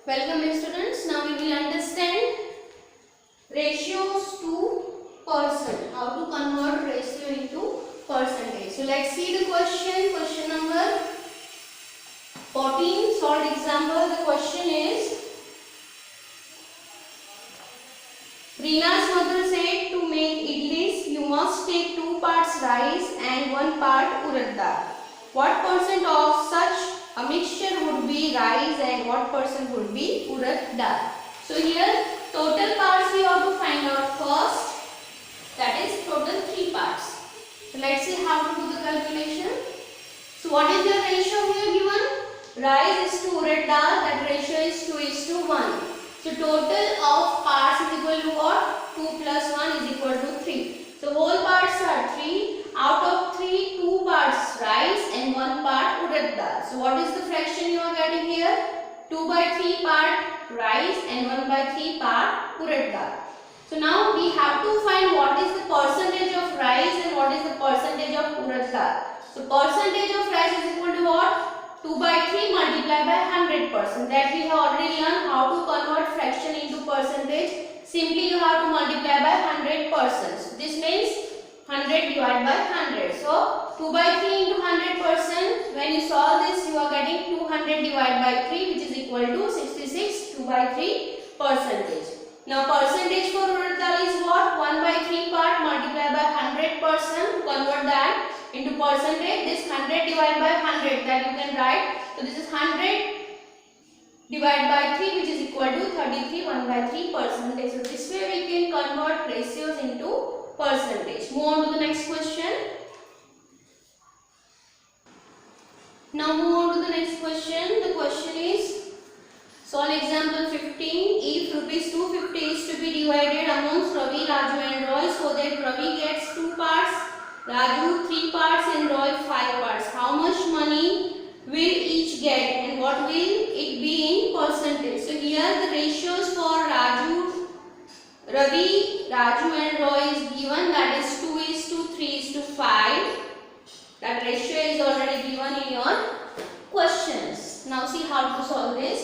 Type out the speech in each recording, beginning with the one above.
Welcome students. Now we will understand ratios to percent. How to convert ratio into percentage. So let's see the question. Question number 14. Solved example. The question is, Rina's mother said to make idlis you must take 2 parts rice and 1 part urad dal. What percent of such a mixture would be rice and what percent would be urad dal? So here total parts we have to find out first. That is total 3 parts. So let's see how to do the calculation. So what is the ratio here given? Rice is to urad dal. That ratio is 2:1. So total of parts is equal to what? 2 plus 1 is equal to 3. So whole parts are 3. Out of 3, 2 parts rice and 1 part urad dal. So what is the fraction you are getting here? 2/3 part rice and 1/3 part urad dal. So now we have to find what is the percentage of rice and what is the percentage of urad dal. So percentage of rice is equal to what? 2/3 multiplied by 100%. That we have already learned how to convert fraction into percentage. Simply you have to multiply by 100%. So this means 100 divided by 100. So 2/3 into 100%. When you solve this, you are getting 200 divided by 3, which is equal to 66. 2/3 percentage. Now percentage for urad dal is what? 1/3 part multiplied by 100%. Convert that into percentage. This 100 divided by 100, that you can write. So this is 100 divided by 3, which is equal to 33. 1/3 percentage. So this way we can convert ratios into percentage. Move on to the next question. Now move on to the next question. The question is, solve example 15. If rupees 250 is to be divided amongst Ravi, Raju and Roy so that Ravi gets 2 parts, Raju 3 parts and Roy 5 parts, how much money will each get and what will it be in percentage? So here the ratios for Ravi, Raju and Roy is given, that is 2:3:5. That ratio is already given in your questions. Now see how to solve this.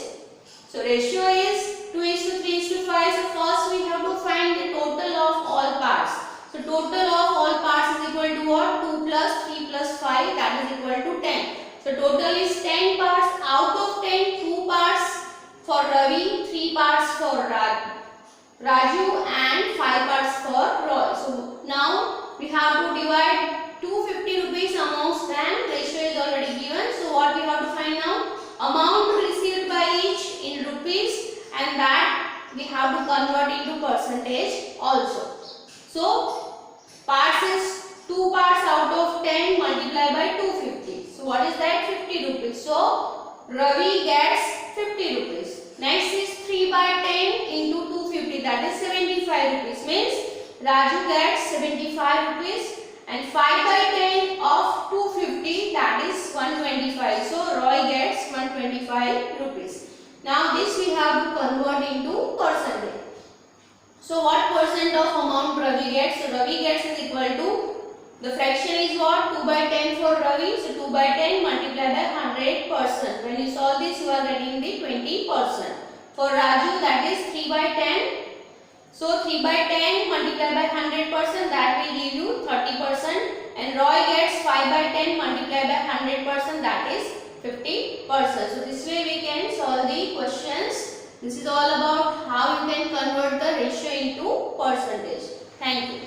So ratio is 2:3:5. So first we have to find the total of all parts. So total of all parts is equal to what? 2 plus 3 plus 5, that is equal to 10. So total is 10 parts. Out of 10, 2 parts for Ravi, 3 parts for Raju and 5 parts for Roy. So now we have to divide 250 rupees amongst them. Ratio is already given. So what we have to find now? Amount received by each in rupees, and that we have to convert into percentage also. So parts is 2 parts out of 10 multiplied by 250. So what is that? 50 rupees. So Ravi gets 50 rupees. Next is 3/10 into 250, that is 75 rupees. Means Raju gets 75 rupees and 5/10 of 250, that is 125. So Roy gets 125 rupees. Now this we have to convert into percentage. So what percent of amount Ravi gets? So Ravi gets is equal to, the fraction is what? 2/10 for Ravi. So 2/10 multiplied by 100%. When you solve this, you are getting the 20%. For Raju, that is 3/10. So 3/10 multiplied by 100%, that will give you 30%. And Roy gets 5/10 multiplied by 100%, that is 50%. So this way we can solve the questions. This is all about how you can convert the ratio into percentage. Thank you.